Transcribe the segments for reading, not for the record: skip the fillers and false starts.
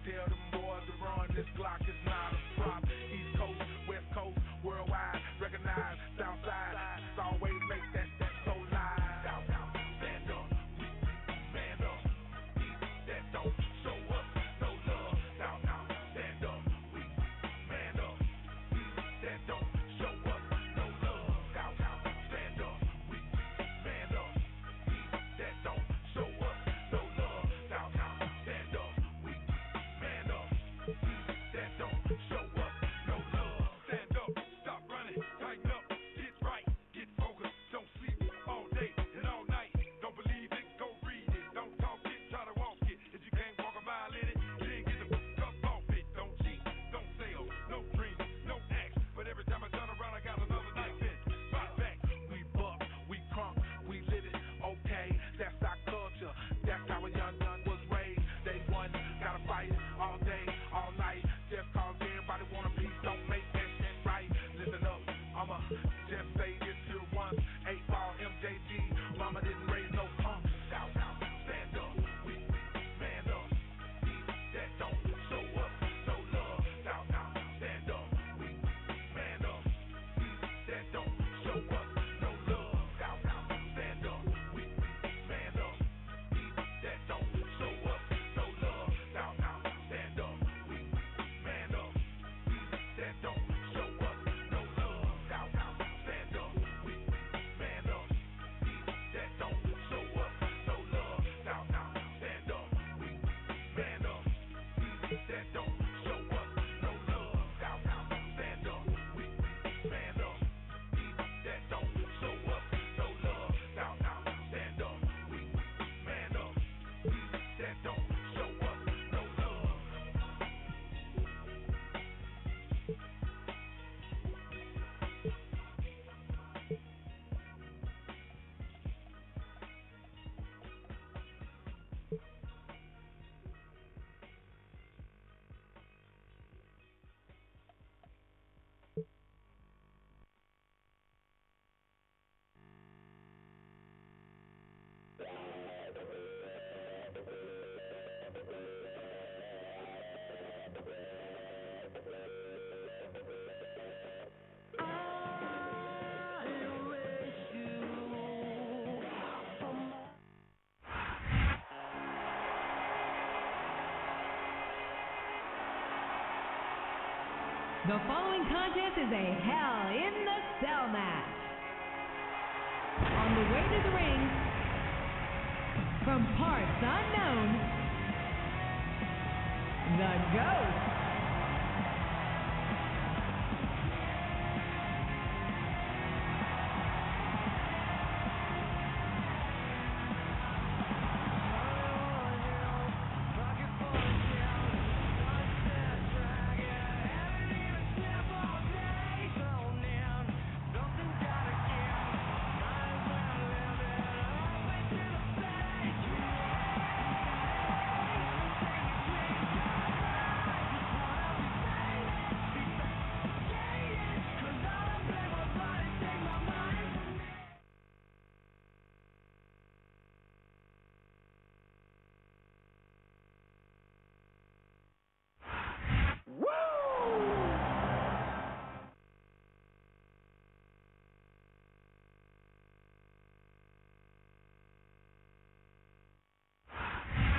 Tell them boys to run, this block is not a prop. East Coast, West Coast, worldwide, recognize, Southside, always make that so live. South, stand up, man up, that don't show us no love. South, stand up, man up, that don't show us no love. South, stand up, man up, that don't show us no love. South, stand up, man up, that don't show us no love. Stand up, stop running, tighten up, get right, get focused, don't sleep all day and all night. Don't believe it, go read it, don't talk it, try to walk it. If you can't walk a mile in it, then get the fuck up off it. Don't cheat, don't sell, no dreams, no acts. But every time I turn around, I got another knife in my back. We buck, we crunk, we lit it, okay, that's our culture. That's how a young was raised. Day one, gotta fight all day, all night. Just cause everybody want a piece, don't make that shit right. Listen up, I'ma just say this here once. 8-ball MJG, mama didn't raise no punk. Shout out, stand up, man up, that don't show us no love. Shout out, stand up, man up, that don't show us no love. Shout out, stand up, man up, that don't show us no love. Shout out, stand up, man up, that don't show us no love. Shout out, stand up, man up, that don't show us no love. Shout out, stand up, man up, that don't show us no love. Shout out, stand up, man up, that don't show us no love. Shout out, stand up, man up, that don't show us no love. The following contest is a Hell in the Cell match. On the way to the ring, from parts unknown, the Ghost.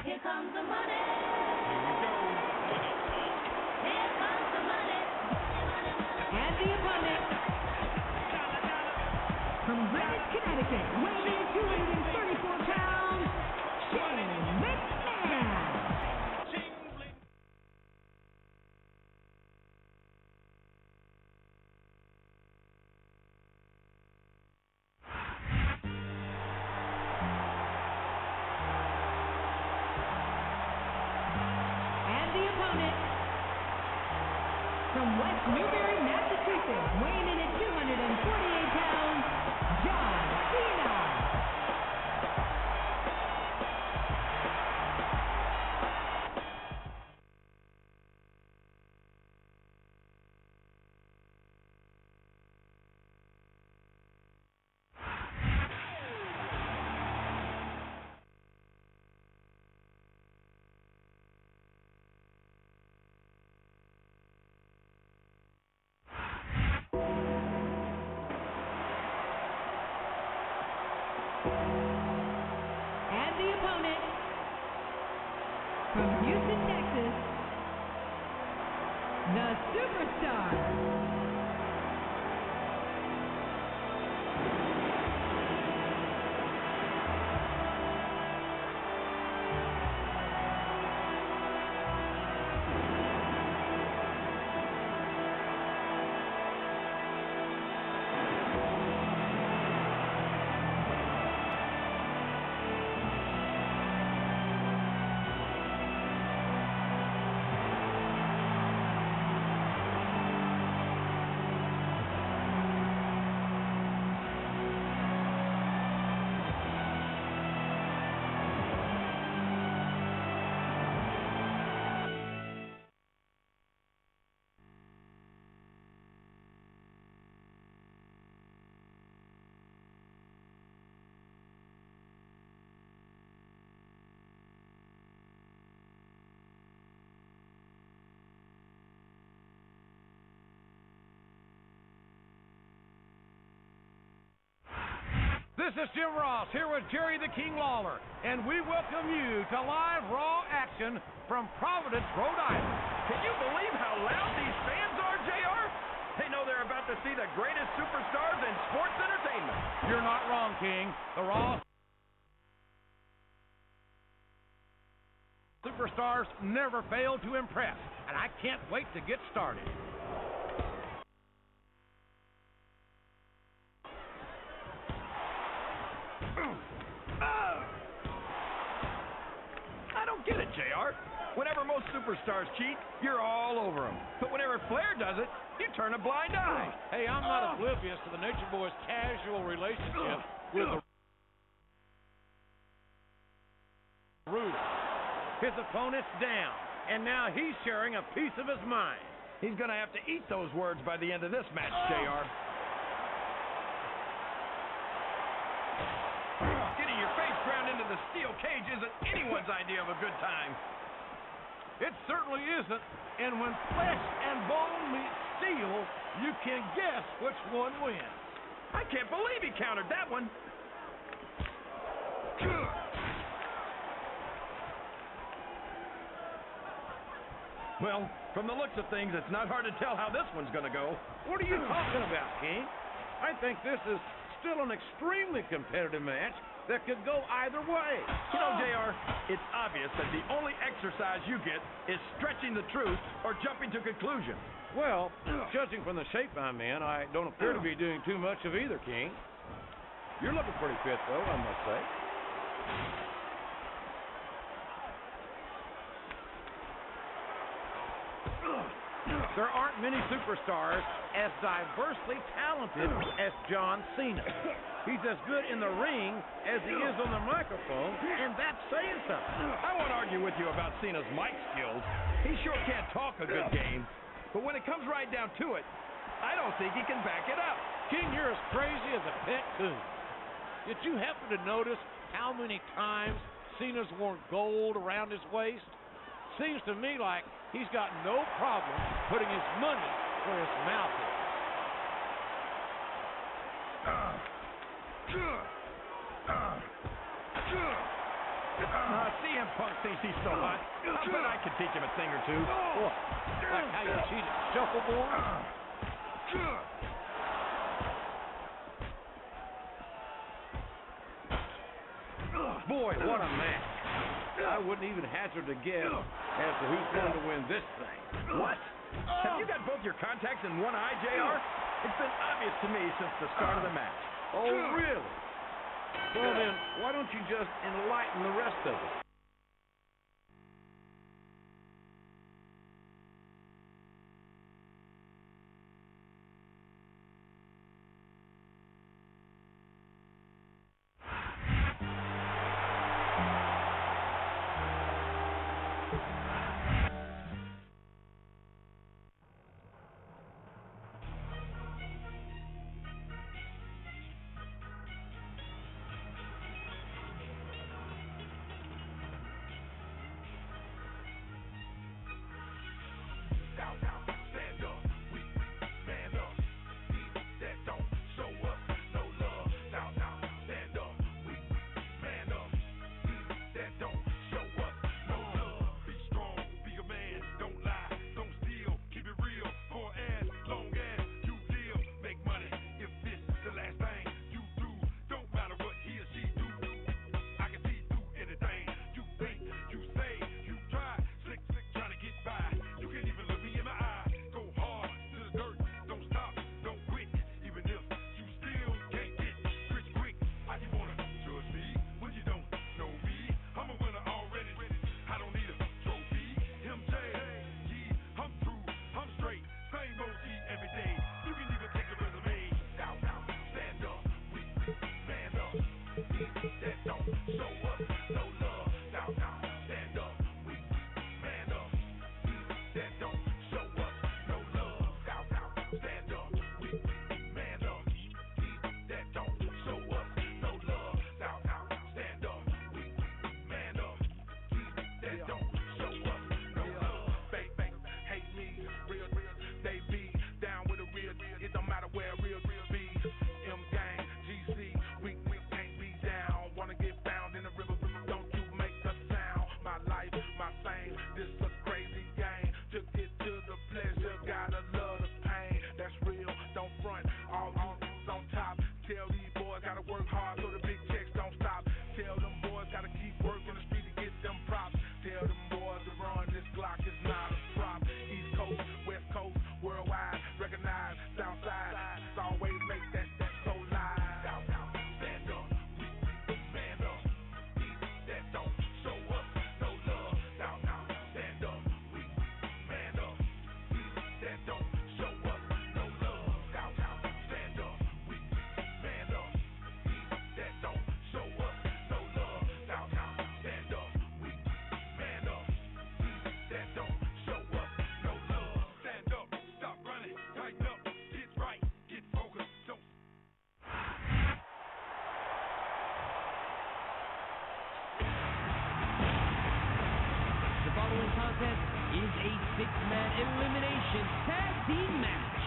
Here comes the money. Here comes the money. And the opponent, from Greenwich, Connecticut, weighing in at 234 pounds, Shane McMahon. From West Newbury, Massachusetts, weighing in at 248 pounds, John Cena. This is Jim Ross here with Jerry the King Lawler, and we welcome you to live Raw action from Providence, Rhode Island. Can you believe how loud these fans are, JR? They know they're about to see the greatest superstars in sports entertainment. You're not wrong, King. The Raw superstars never fail to impress, and I can't wait to get started. I don't get it, JR. Whenever most superstars cheat, you're all over them. But whenever Flair does it, you turn a blind eye. Hey, I'm not oblivious to the Nature Boy's casual relationship with the Roof. His opponent's down, and now he's sharing a piece of his mind. He's going to have to eat those words by the end of this match, JR. Getting your face ground into the steel cage isn't anyone's idea of a good time. It certainly isn't, and when flesh and bone meet steel, you can guess which one wins. I can't believe he countered that one. Well, from the looks of things, it's not hard to tell how this one's going to go. What are you talking about, King? I think this is still an extremely competitive match that could go either way. You know, JR, it's obvious that the only exercise you get is stretching the truth or jumping to conclusions. Well, judging from the shape I'm in, I don't appear to be doing too much of either, King. You're looking pretty fit, though, I must say. There aren't many superstars as diversely talented as John Cena. He's as good in the ring as he is on the microphone, and that's saying something. I won't argue with you about Cena's mic skills. He sure can't talk a good game. But when it comes right down to it, I don't think he can back it up. King, you're as crazy as a pet coon. Did you happen to notice how many times Cena's worn gold around his waist? Seems to me like he's got no problem putting his money where his mouth is. CM Punk thinks he's so hot. I bet I could teach him a thing or two. What? Like how you cheated shuffleboard? Boy, what a match. I wouldn't even hazard a guess as to who's going to win this thing. What? Have you got both your contacts in one eye, JR? It's been obvious to me since the start of the match. Oh, really? Well, then, why don't you just enlighten the rest of us? It don't matter where real be. M gang, GC, we can't elimination tag team match.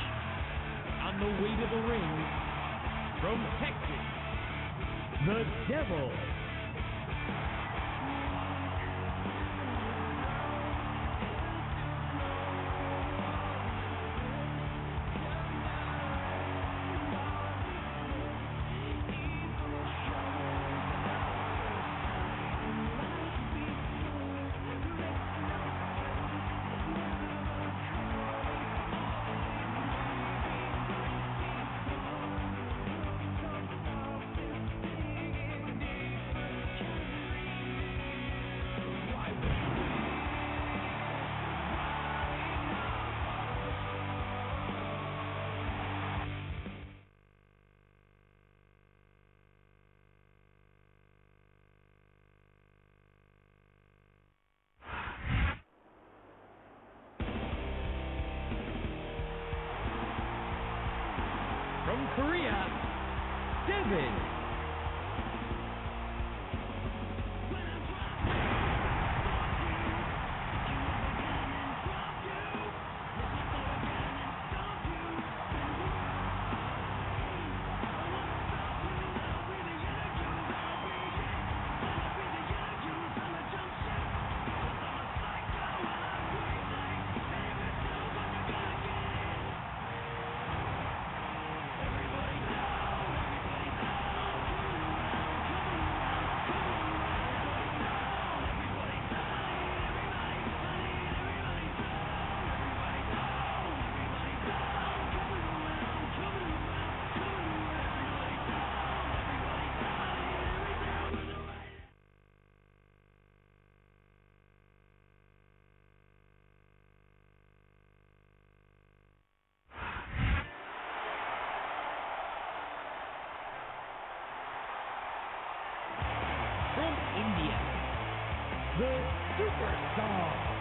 On the way to the ring, from Texas, the Devil. From Korea, Devin. From India, the Superstar.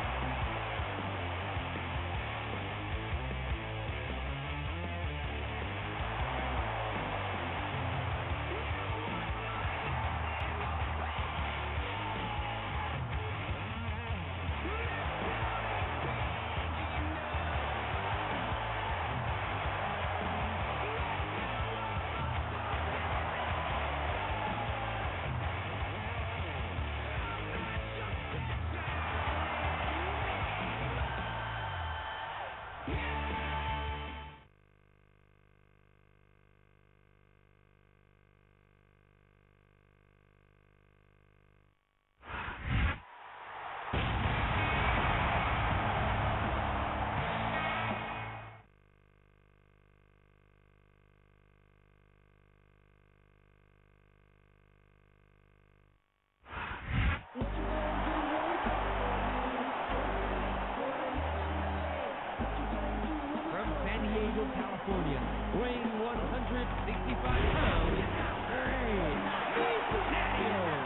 California, weighing 165 pounds, Rey Mysterio.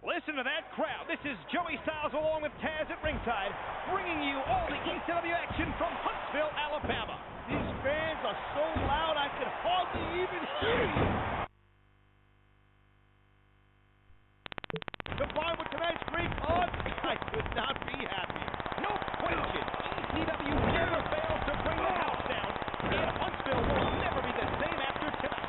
Listen to that crowd. This is Joey Styles along with Taz at ringside, bringing you all the ECW action from Huntsville, Alabama. These fans are so loud I can hardly even hear you. Combined with tonight's great odds, I could not be happy. No question, ECW never fails to bring the house down, and Huntsville will never be the same after tonight.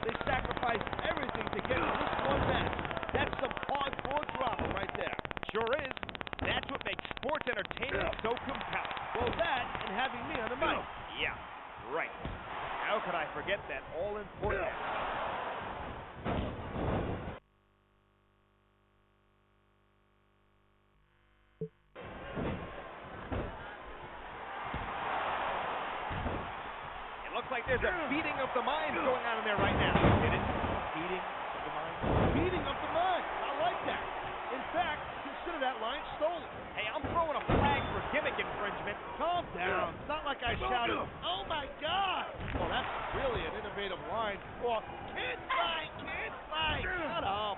They sacrificed everything to get to this one match. That's some hardcore drama right there. Sure is. That's what makes sports entertainment so compelling. Well, that and having me on the mic. Yeah, right. How could I forget that all-important aspect? there's a beating of the mind going on in there right now. Get it? Beating of the mind? Beating of the mind. I like that. In fact, consider that line stolen. Hey, I'm throwing a flag for gimmick infringement. Calm down. It's not like I shouted, "Oh my God!" Well, that's really an innovative line. Or, "Can't fight, can't fight." Shut up.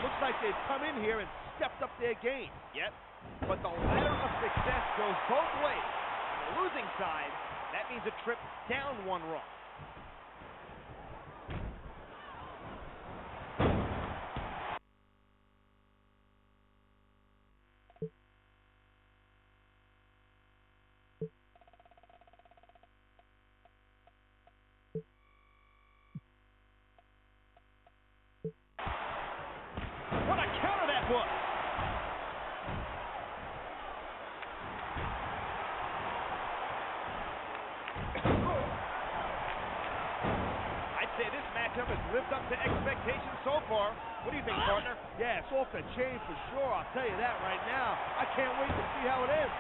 Looks like they've come in here and stepped up their game. Yep. But the ladder of success goes both ways. On the losing side, that means a trip down one rung. What a counter that was! I'd say this matchup has lived up to expectations so far. What do you think, partner? Yeah, it's off the chain for sure. I'll tell you that right now. I can't wait to see how it ends.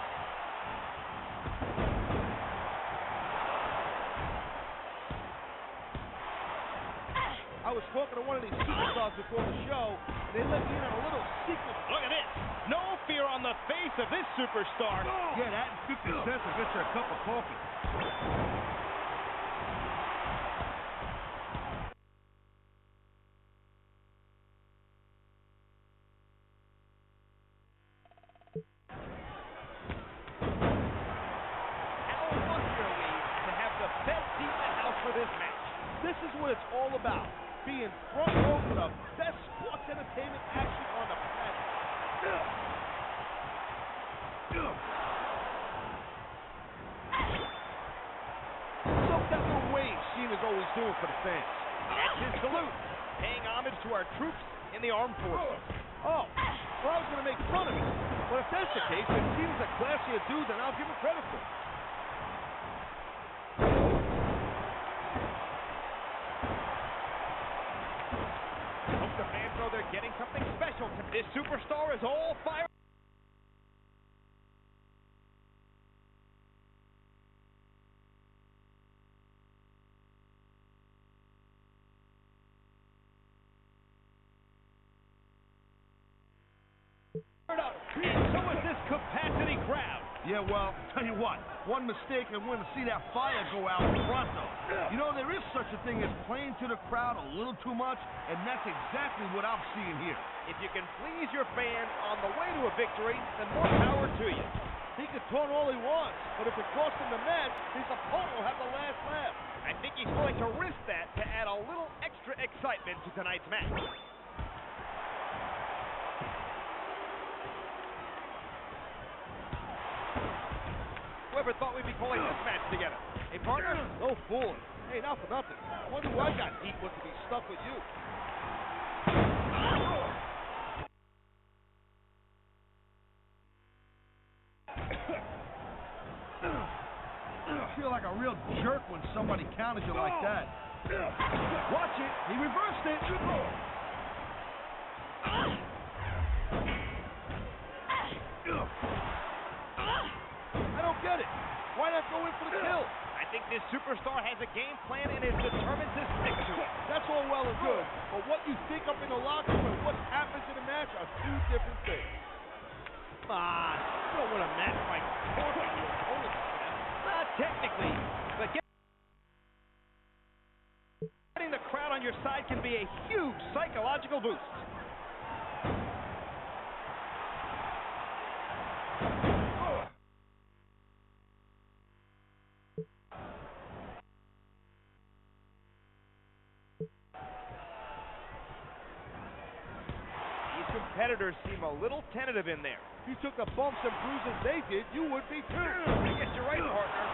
I was talking to one of these superstars before the show, and they let me in on a little secret. Look at this. No fear on the face of this superstar. Yeah, that and 50 cents will get you a cup of coffee. How lucky are we to have the best seat in the house for this match? This is what it's all about. Being front row for the best sports entertainment action on the planet. Soak that little wave Cena's always doing for the fans. That's his salute, paying homage to our troops in the armed forces. Oh, well, I was going to make fun of it. But if that's the case, then Cena's a classier dude than I'll give him credit for. Hope the fans know they're getting something special. This superstar is all fire. And so is this capacity crowd. Yeah, well, tell you what, one mistake and we're going to see that fire go out pronto. You know, there is such a thing as playing to the crowd a little too much, and that's exactly what I'm seeing here. If you can please your fans on the way to a victory, then more power to you. He can taunt all he wants, but if it costs him the match, his opponent will have the last laugh. I think he's willing to risk that to add a little extra excitement to tonight's match. Whoever thought we'd be calling this match together? Hey, partner? No fooling. Hey, not for nothing. I wonder who I got deep with to be stuck with you. I feel like a real jerk when somebody counters you like that. Watch it. He reversed it. I don't get it. Why not go in for the kill? I think this superstar has a game plan and is determined to stick to it. That's all well and good, but what you think up in the locker room and what happens in the match are two different things. Come on, you don't win a match by talking your opponent. Not technically, but getting the crowd on your side can be a huge psychological boost. Competitors seem a little tentative in there. If you took the bumps and bruises they did, you would be too. I guess you're right, partner.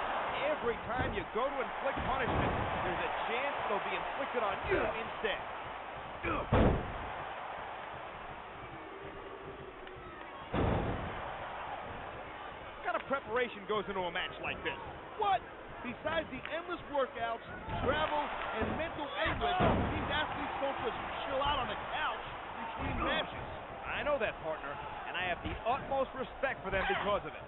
Every time you go to inflict punishment, there's a chance it'll be inflicted on you instead. What kind of preparation goes into a match like this? What? Besides the endless workouts, travel, and mental anguish, these athletes don't just chill out on the couch between matches. I know that, partner, and I have the utmost respect for them because of it.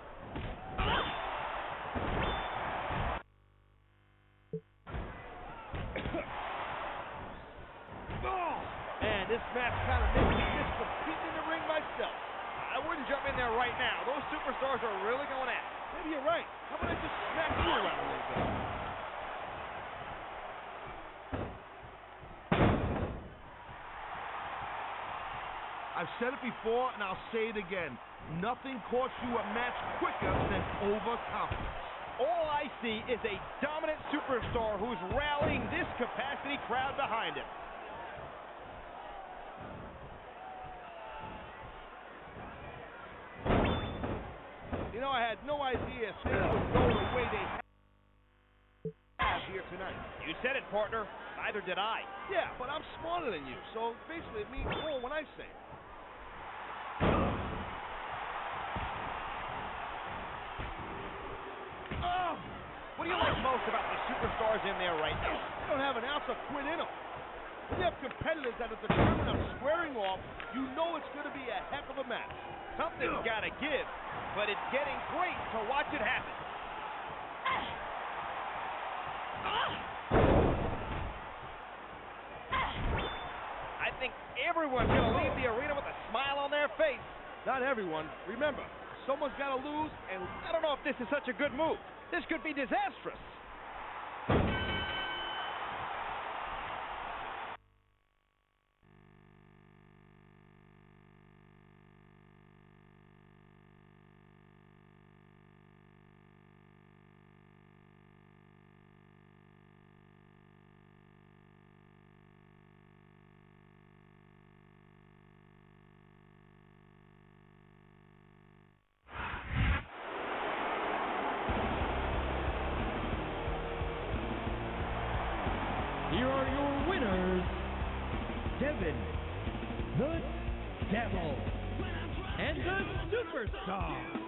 Man, this match kind of makes me miss competing in the ring myself. I wouldn't jump in there right now. Those superstars are really going at it. Maybe you're right. How about I just smack you around a little bit? I've said it before, and I'll say it again. Nothing costs you a match quicker than overconfidence. All I see is a dominant superstar who's rallying this capacity crowd behind him. You know, I had no idea things would go the way they have here tonight. You said it, partner. Neither did I. Yeah, but I'm smarter than you, so basically it means more when I say it. What do you like most about the superstars in there right now? They don't have an ounce of quit in them. When you have competitors that are determined on squaring off, you know it's going to be a heck of a match. Something's got to give, but it's getting great to watch it happen. I think everyone's going to leave the arena with a smile on their face. Not everyone. Remember, someone's got to lose, and I don't know if this is such a good move. This could be disastrous. Here are your winners, Devin, the Devil, and the Superstar.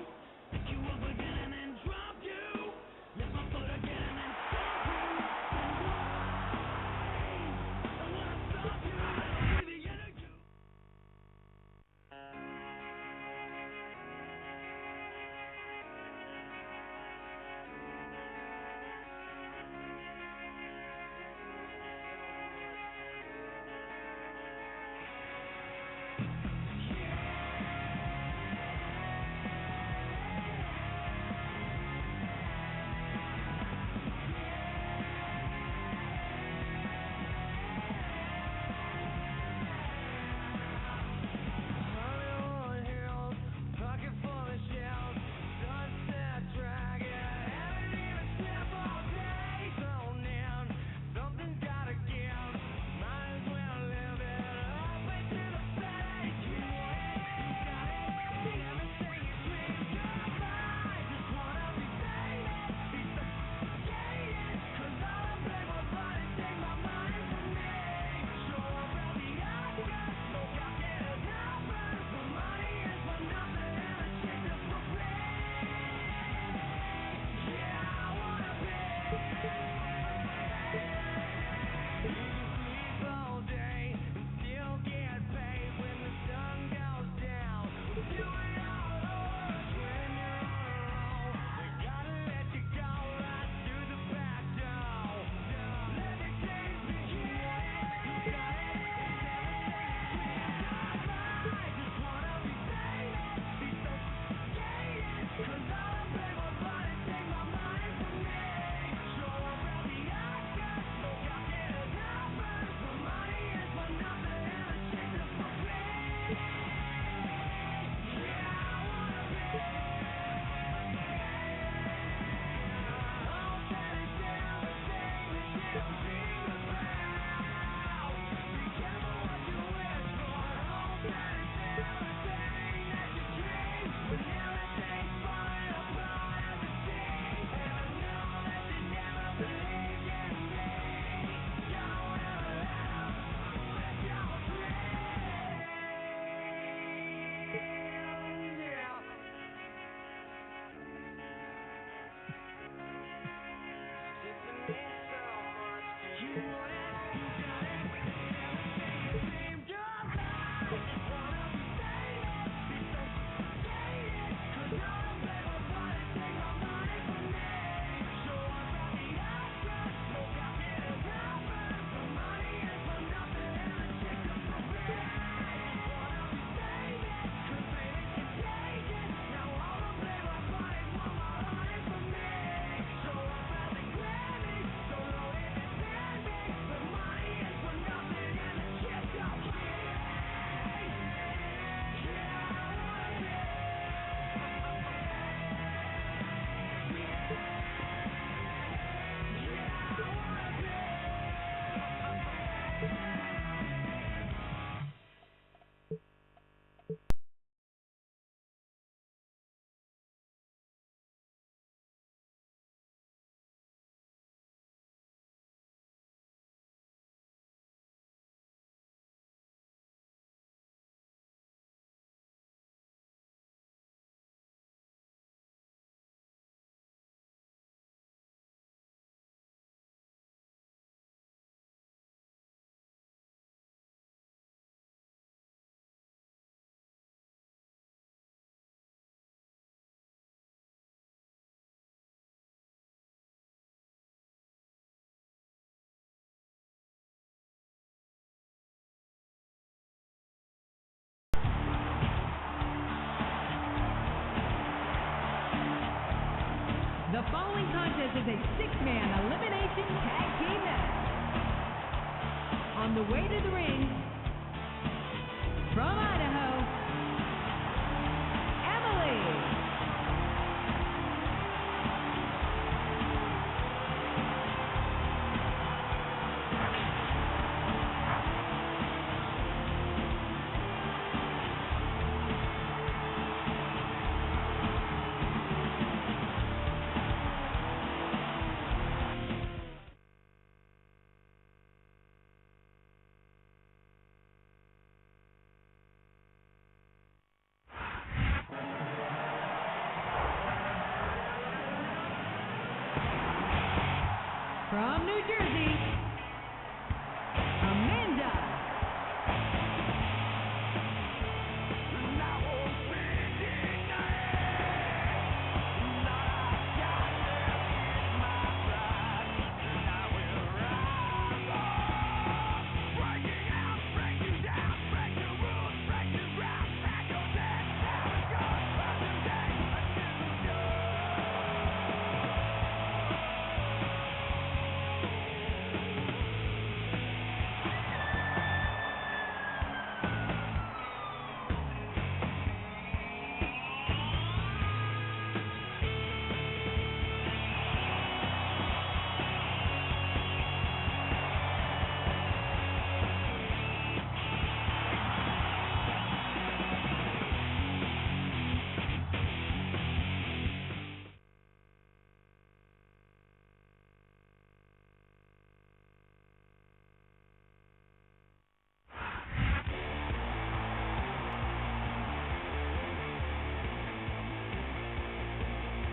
The following contest is a six-man elimination tag team match. On the way to the ring, from Idaho, Emily. From New Jersey, Amanda.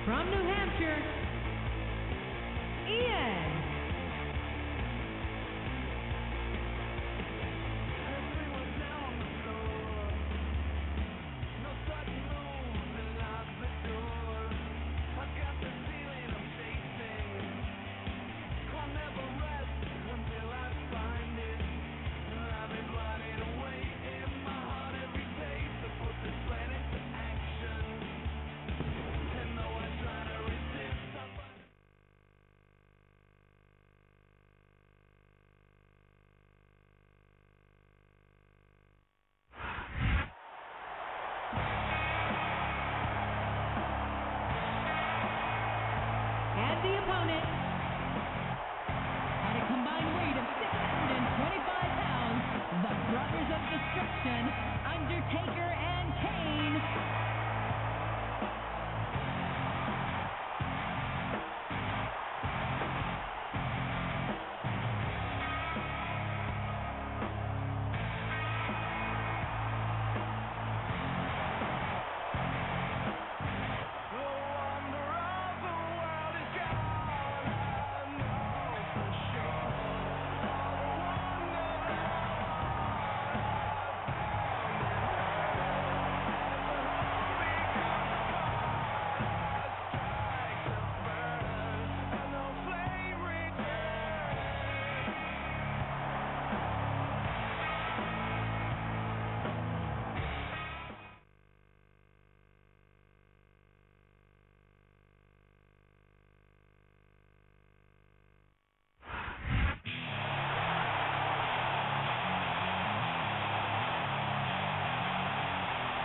From New Hampshire, Ian. And the opponent, at a combined weight of 625 pounds, the Brothers of Destruction, Undertaker and Kane.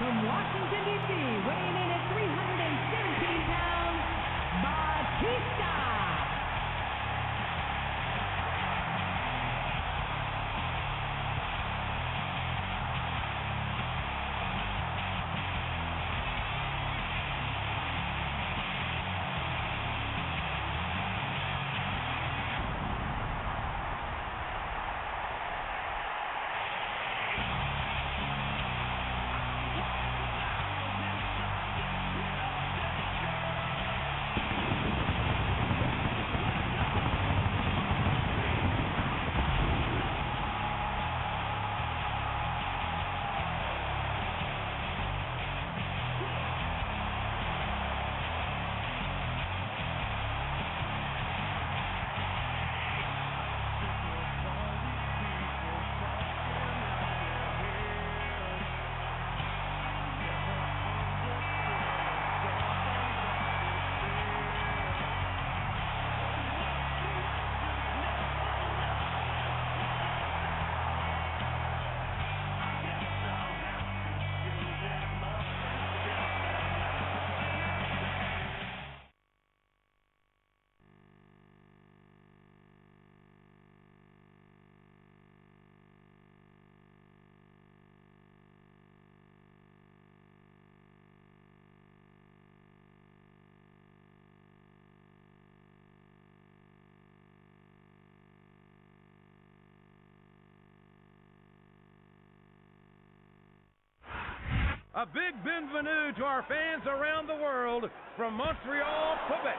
From Washington, D.C., weighing in at 317 pounds, Batista. A big bienvenue to our fans around the world from Montreal, Quebec.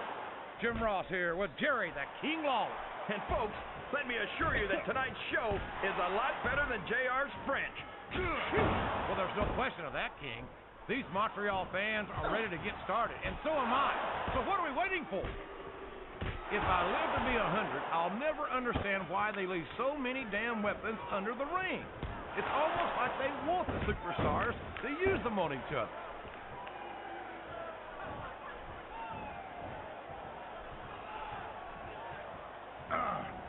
Jim Ross here with Jerry the King Lawler. And folks, let me assure you that tonight's show is a lot better than JR's French. Well, there's no question of that, King. These Montreal fans are ready to get started, and so am I. So what are we waiting for? If I live to be 100, I'll never understand why they leave so many damn weapons under the ring. It's almost like they want the superstars to use them on each other.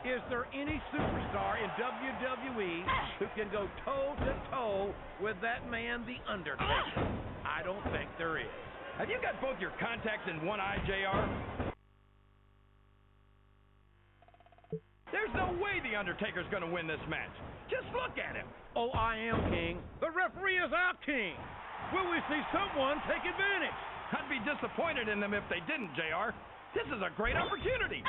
Is there any superstar in WWE who can go toe-to-toe with that man, The Undertaker? I don't think there is. Have you got both your contacts in one eye, JR? There's no way The Undertaker's gonna win this match. Just look at him. Oh, I am, King. The referee is out, King. Will we see someone take advantage? I'd be disappointed in them if they didn't, JR. This is a great opportunity.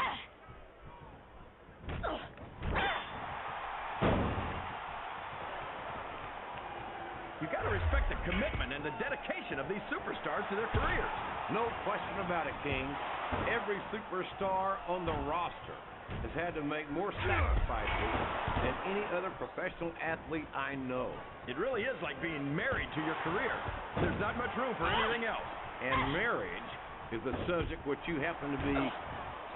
You gotta respect the commitment and the dedication of these superstars to their careers. No question about it, King. Every superstar on the roster has had to make more sacrifices than any other professional athlete I know. It really is like being married to your career. There's not much room for anything else. And marriage is the subject which you happen to be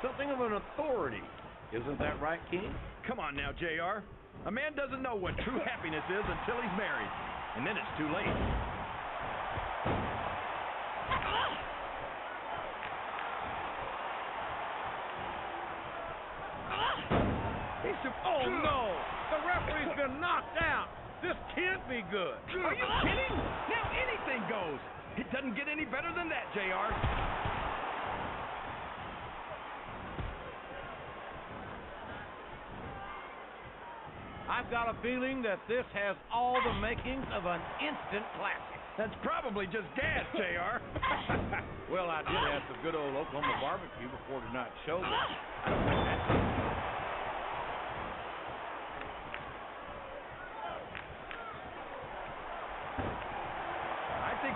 something of an authority. Isn't that right, King? Come on now, JR. A man doesn't know what true happiness is until he's married. And then it's too late. Oh, no! The referee's been knocked out! This can't be good! Are you kidding? Now anything goes! It doesn't get any better than that, JR. I've got a feeling that this has all the makings of an instant classic. That's probably just gas, JR. Well, I did have some good old Oklahoma barbecue before tonight's show, but I don't think that's...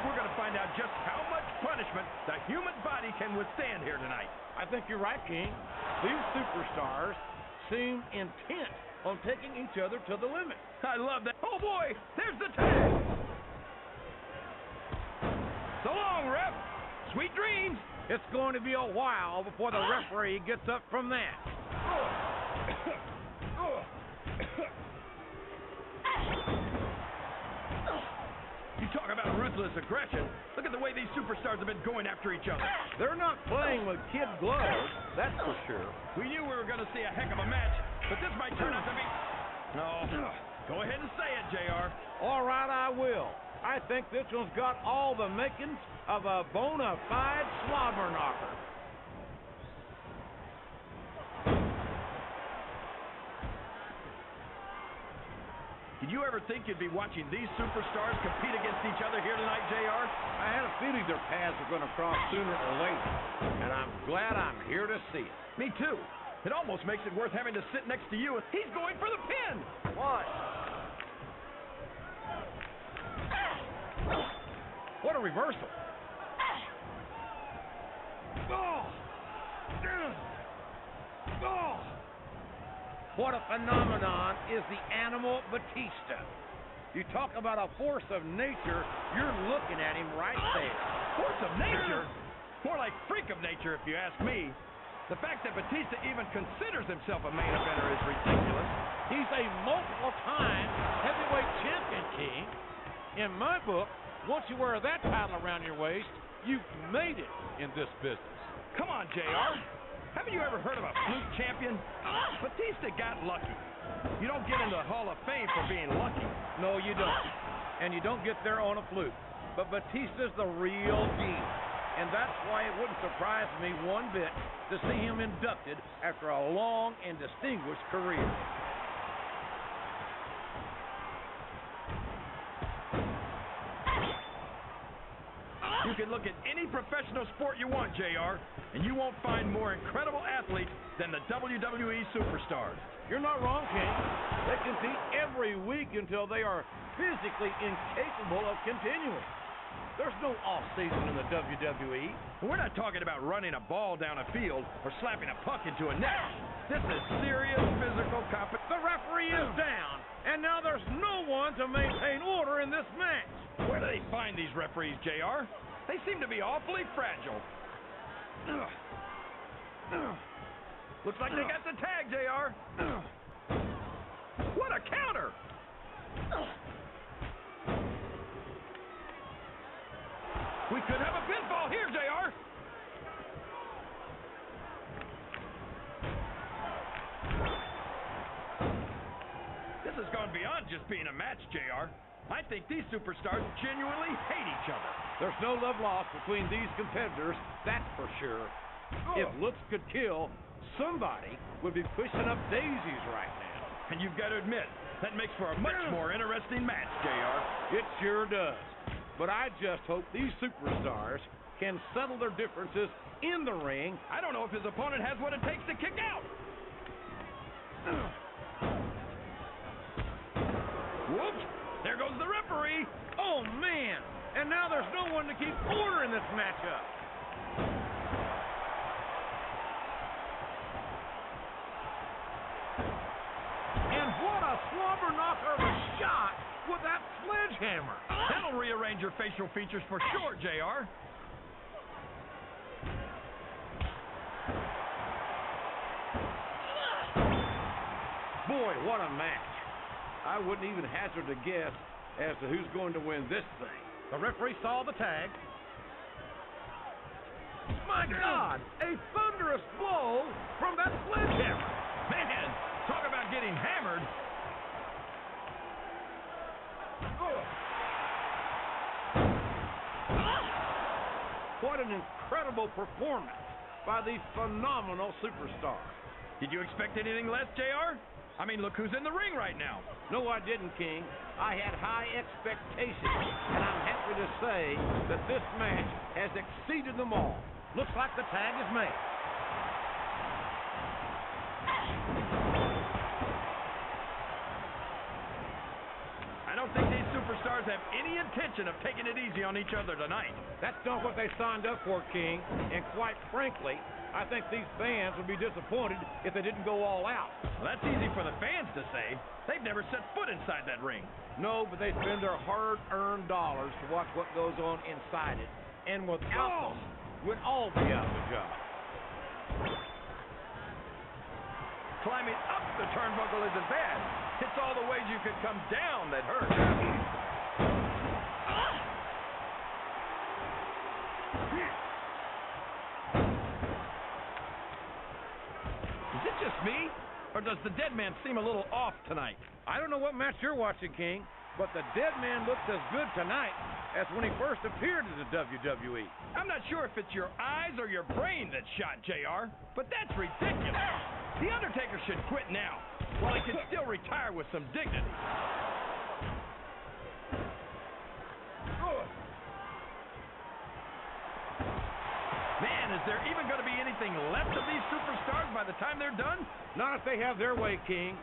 We're going to find out just how much punishment the human body can withstand here tonight. I think you're right, King. These superstars seem intent on taking each other to the limit. I love that. Oh, boy, there's the tag. So long, ref. Sweet dreams. It's going to be a while before the referee gets up from that. You talk about ruthless aggression. Look at the way these superstars have been going after each other. They're not playing with kid gloves, that's for sure. We knew we were going to see a heck of a match, but this might turn out to be... No, go ahead and say it, JR. All right, I will. I think this one's got all the makings of a bona fide slobber knocker. Did you ever think you'd be watching these superstars compete against each other here tonight, JR? I had a feeling their paths were going to cross sooner or later, and I'm glad I'm here to see it. Me too. It almost makes it worth having to sit next to you. He's going for the pin. Why? What a reversal. Oh! Oh! What a phenomenon is the animal Batista. You talk about a force of nature, you're looking at him right there. Force of nature? More like freak of nature, if you ask me. The fact that Batista even considers himself a main eventer is ridiculous. He's a multiple-time heavyweight champion, King. In my book, once you wear that title around your waist, you've made it in this business. Come on, JR. Haven't you ever heard of a fluke champion? Batista got lucky. You don't get into the Hall of Fame for being lucky. No, you don't. And you don't get there on a fluke. But Batista's the real deal. And that's why it wouldn't surprise me one bit to see him inducted after a long and distinguished career. You can look at any professional sport you want, JR, and you won't find more incredible athletes than the WWE superstars. You're not wrong, King. They compete every week until they are physically incapable of continuing. There's no off-season in the WWE. We're not talking about running a ball down a field or slapping a puck into a net. This is serious physical competition. The referee is down, and now there's no one to maintain order in this match. Where do they find these referees, JR? They seem to be awfully fragile. Looks like they got the tag, JR. What a counter! We could have a pinfall here, JR. This has gone beyond just being a match, JR. I think these superstars genuinely hate each other. There's no love lost between these competitors, that's for sure. If looks could kill, somebody would be pushing up daisies right now. And you've got to admit, that makes for a much more interesting match, JR. It sure does. But I just hope these superstars can settle their differences in the ring. I don't know if his opponent has what it takes to kick out. Whoops! There goes the referee. Oh, man! And now there's no one to keep order in this matchup. And what a slobber knocker of a shot with that sledgehammer. That'll rearrange your facial features for sure, JR. Boy, what a match. I wouldn't even hazard a guess as to who's going to win this thing. The referee saw the tag. My God, a thunderous blow from that sledgehammer. Man, talk about getting hammered. What an incredible performance by these phenomenal superstars. Did you expect anything less, JR? I mean, look who's in the ring right now. No, I didn't, King. I had high expectations, and I'm happy to say that this match has exceeded them all. Looks like the tag is made. I don't think these superstars have any intention of taking it easy on each other tonight. That's not what they signed up for, King. And quite frankly, I think these fans would be disappointed if they didn't go all out. Well, that's easy for the fans to say. They've never set foot inside that ring. No, but they spend their hard-earned dollars to watch what goes on inside it. And without them, we'd all be out of a job. Climbing up the turnbuckle isn't bad. It's all the ways you could come down that hurt. Is it just me? Or does the dead man seem a little off tonight? I don't know what match you're watching, King, but the dead man looks as good tonight as when he first appeared in the WWE. I'm not sure if it's your eyes or your brain that's shot, JR, but that's ridiculous. The Undertaker should quit now, while he can still retire with some dignity. Man, is there even going to be anything left of these superstars by the time they're done? Not if they have their way, King.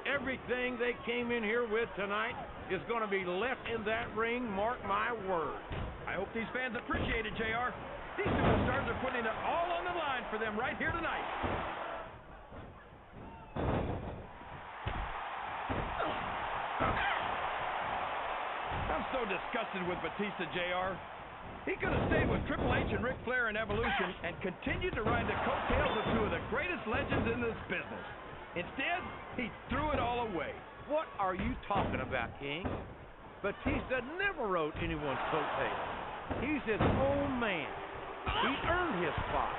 Everything they came in here with tonight is going to be left in that ring, mark my words. I hope these fans appreciate it, JR. These superstars are putting it all on the line for them right here tonight. I'm so disgusted with Batista, JR. He could have stayed with Triple H and Ric Flair in Evolution and continued to ride the coattails of two of the greatest legends in this business. Instead, he threw it all away. What are you talking about, King? Batista never rode anyone's coattails. He's his own man. He earned his spot.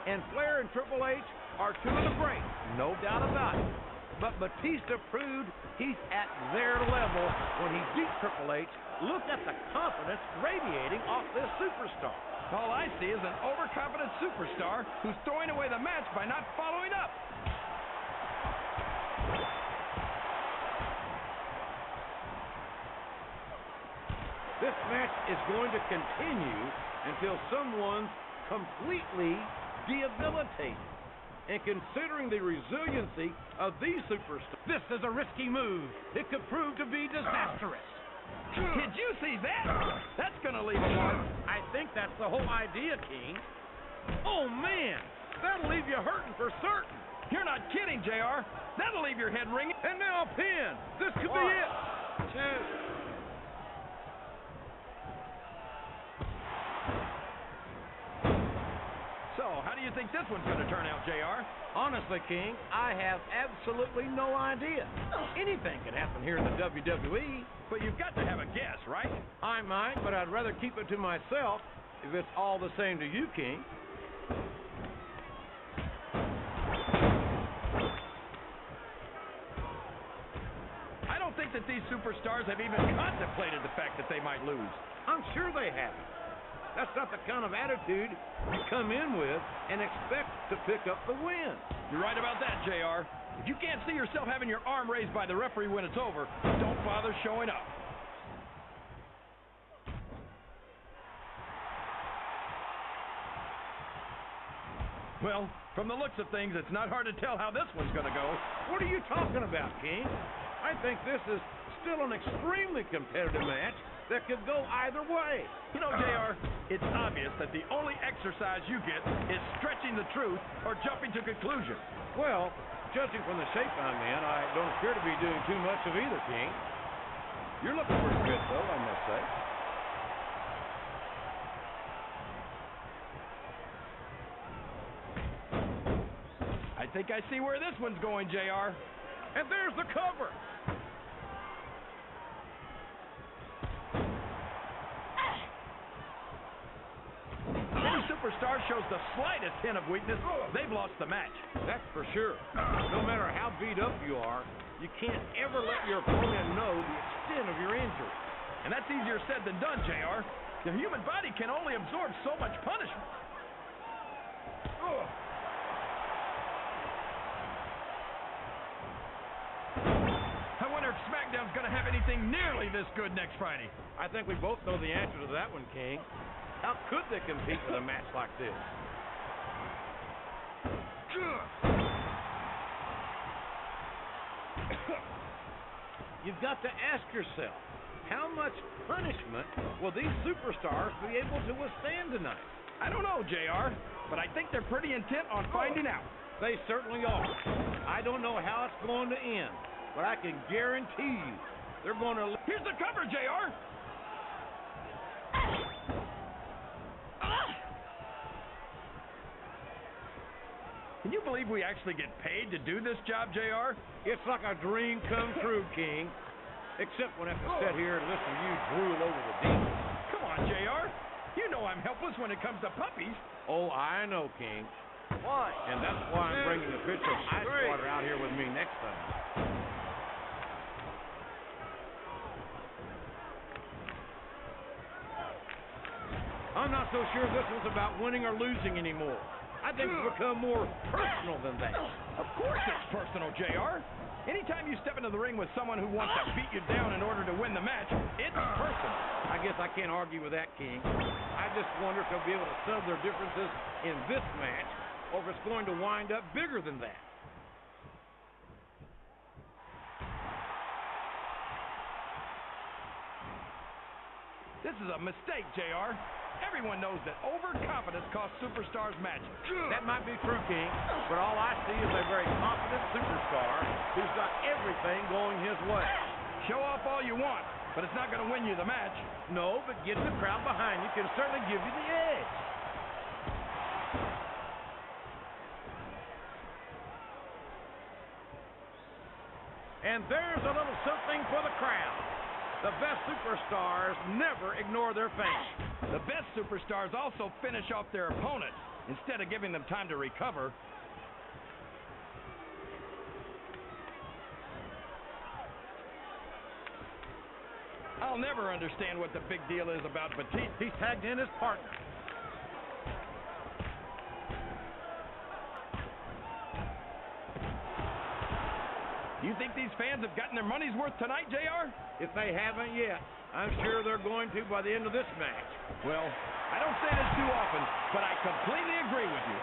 And Flair and Triple H are two of the greats, no doubt about it. But Batista proved he's at their level when he beat Triple H. Look at the confidence radiating off this superstar. All I see is an overconfident superstar who's throwing away the match by not following up. This match is going to continue until someone's completely debilitated. And considering the resiliency of these superstars, this is a risky move. It could prove to be disastrous. Did you see that? That's gonna leave a mark. I think that's the whole idea, King. Oh, man, that'll leave you hurting for certain. You're not kidding, JR. That'll leave your head ringing. And now a pin. This could be it. 2. So, how do you think this one's gonna turn out, JR? Honestly, King, I have absolutely no idea. Anything can happen here in the WWE. But you've got to have a guess, right? I might, but I'd rather keep it to myself if it's all the same to you, King. I don't think that these superstars have even contemplated the fact that they might lose. I'm sure they haven't. That's not the kind of attitude you come in with and expect to pick up the win. You're right about that, JR. If you can't see yourself having your arm raised by the referee when it's over, don't bother showing up. Well, from the looks of things, it's not hard to tell how this one's going to go. What are you talking about, King? I think this is still an extremely competitive match that could go either way. You know, JR, it's obvious that the only exercise you get is stretching the truth or jumping to conclusions. Well, judging from the shape I'm in, I don't appear to be doing too much of either, King. You're looking pretty fit, though, I must say. I think I see where this one's going, JR. And there's the cover. Any superstar shows the slightest hint of weakness, they've lost the match. That's for sure. No matter how beat up you are, you can't ever let your opponent know the extent of your injury. And that's easier said than done, JR. The human body can only absorb so much punishment. I wonder if SmackDown's going to have anything nearly this good next Friday. I think we both know the answer to that one, King. How could they compete with a match like this? You've got to ask yourself, how much punishment will these superstars be able to withstand tonight? I don't know, JR, but I think they're pretty intent on finding out. They certainly are. I don't know how it's going to end, but I can guarantee you they're going to... Here's the cover, JR! Can you believe we actually get paid to do this job, JR? It's like a dream come true, King. Except when I have to sit here and listen to you drool over the demons. Come on, JR. You know I'm helpless when it comes to puppies. Oh, I know, King. Why? And that's why I'm bringing a pitcher of ice water out here with me next time. I'm not so sure this one's about winning or losing anymore. I think it's become more personal than that. Of course it's personal, JR. Anytime you step into the ring with someone who wants to beat you down in order to win the match, it's personal. I guess I can't argue with that, King. I just wonder if they'll be able to settle their differences in this match, or if it's going to wind up bigger than that. This is a mistake, JR. Everyone knows that overconfidence costs superstars matches. That might be true, King, but all I see is a very confident superstar who's got everything going his way. Show off all you want, but it's not going to win you the match. No, but getting the crowd behind you can certainly give you the edge. And there's a little something for the crowd. The best superstars never ignore their fans. The best superstars also finish off their opponents instead of giving them time to recover. I'll never understand what the big deal is about Batista. He's tagged in his partner. Do you think these fans have gotten their money's worth tonight, JR? If they haven't yet, I'm sure they're going to by the end of this match. Well, I don't say this too often, but I completely agree with you.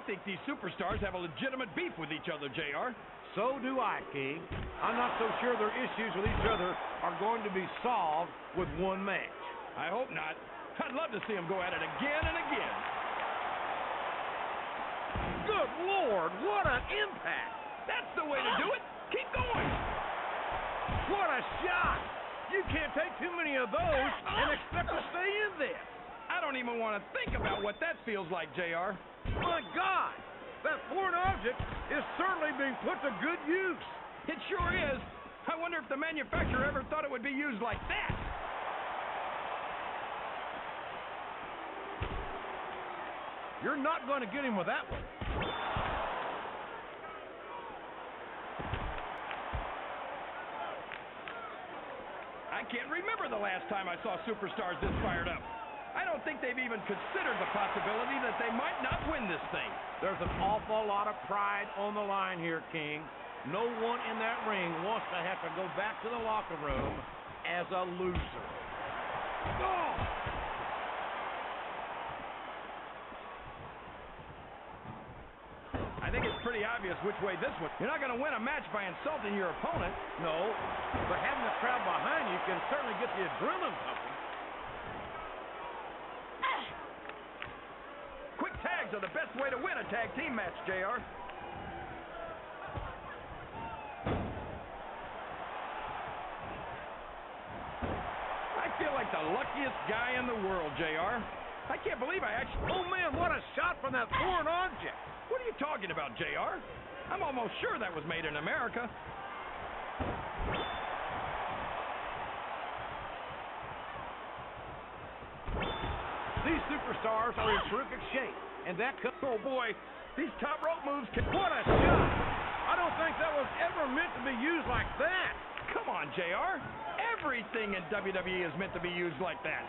I think these superstars have a legitimate beef with each other, JR. So do I, King. I'm not so sure their issues with each other are going to be solved with one match. I hope not. I'd love to see them go at it again and again. Good Lord, what an impact! That's the way to do it. Keep going. What a shot! You can't take too many of those and expect to stay in this. I don't even want to think about what that feels like, JR. My God! That foreign object is certainly being put to good use. It sure is. I wonder if the manufacturer ever thought it would be used like that. You're not going to get him with that one. I can't remember the last time I saw superstars this fired up. I don't think they've even considered the possibility that they might not win this thing. There's an awful lot of pride on the line here, King. No one in that ring wants to have to go back to the locker room as a loser. Oh! I think it's pretty obvious which way this one. You're not going to win a match by insulting your opponent. No, but having the crowd behind you can certainly get the adrenaline pumping. Quick tags are the best way to win a tag team match, JR. I feel like the luckiest guy in the world, JR. I can't believe I actually... Oh, man, what a shot from that foreign object. What are you talking about, JR? I'm almost sure that was made in America. These superstars are in terrific shape, and that could... Oh, boy, these top rope moves can... What a shot! I don't think that was ever meant to be used like that. Come on, JR. Everything in WWE is meant to be used like that.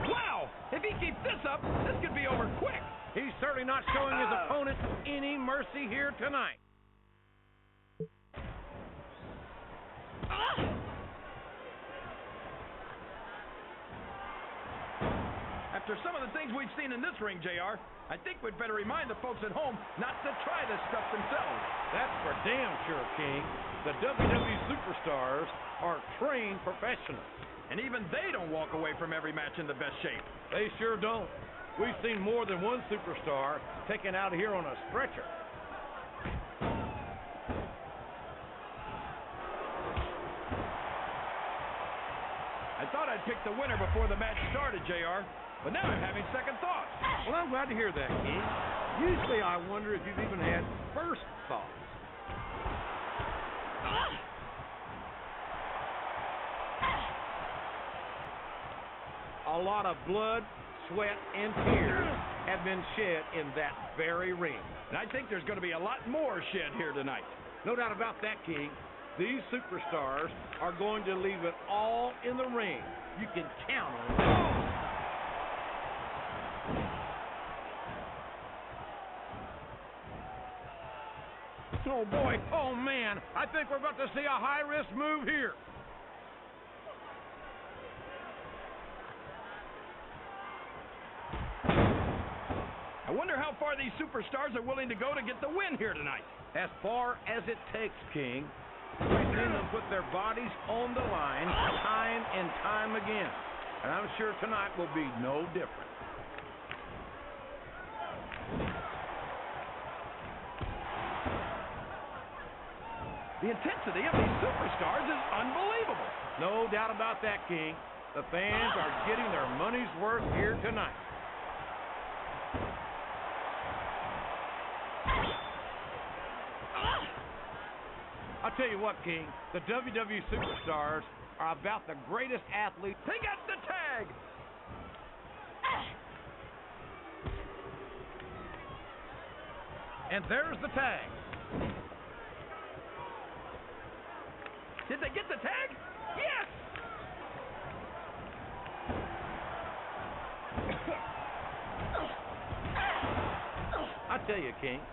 Wow! If he keeps this up, this could be over quick. He's certainly not showing his opponent any mercy here tonight. After some of the things we've seen in this ring, JR, I think we'd better remind the folks at home not to try this stuff themselves. That's for damn sure, King. The WWE superstars are trained professionals. And even they don't walk away from every match in the best shape. They sure don't. We've seen more than one superstar taken out of here on a stretcher. I thought I'd pick the winner before the match started, JR, but now I'm having second thoughts. Well, I'm glad to hear that, King. Usually I wonder if you've even had first thoughts. A lot of blood, sweat, and tears have been shed in that very ring. And I think there's going to be a lot more shed here tonight. No doubt about that, King. These superstars are going to leave it all in the ring. You can count on that. Oh, boy. Oh, man. I think we're about to see a high-risk move here. I wonder how far these superstars are willing to go to get the win here tonight. As far as it takes, King. We've seen them put their bodies on the line time and time again. And I'm sure tonight will be no different. The intensity of these superstars is unbelievable. No doubt about that, King. The fans are getting their money's worth here tonight. I'll tell you what, King, the WWE superstars are about the greatest athletes. They got the tag! And there's the tag. Did they get the tag? Yes! tell you, King,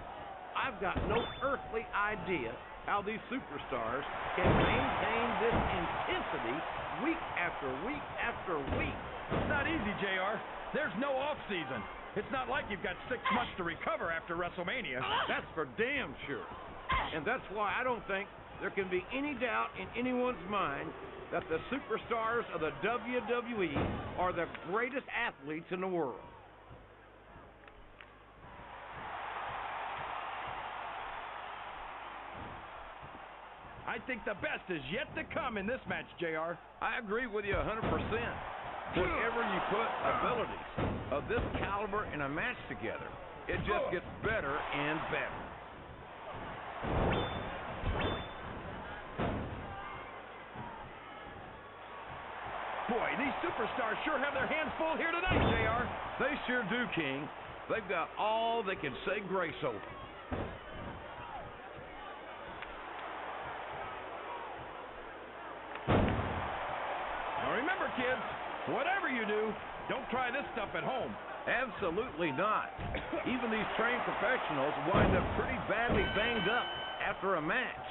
I've got no earthly idea how these superstars can maintain this intensity week after week after week. It's not easy, JR. There's no off-season. It's not like you've got 6 months to recover after WrestleMania. That's for damn sure. And that's why I don't think there can be any doubt in anyone's mind that the superstars of the WWE are the greatest athletes in the world. I think the best is yet to come in this match, JR. I agree with you 100%. Whenever you put abilities of this caliber in a match together, it just gets better and better. Boy, these superstars sure have their hands full here tonight, JR. They sure do, King. They've got all they can say grace over. Now remember, kids, whatever you do, don't try this stuff at home. Absolutely not. Even these trained professionals wind up pretty badly banged up after a match.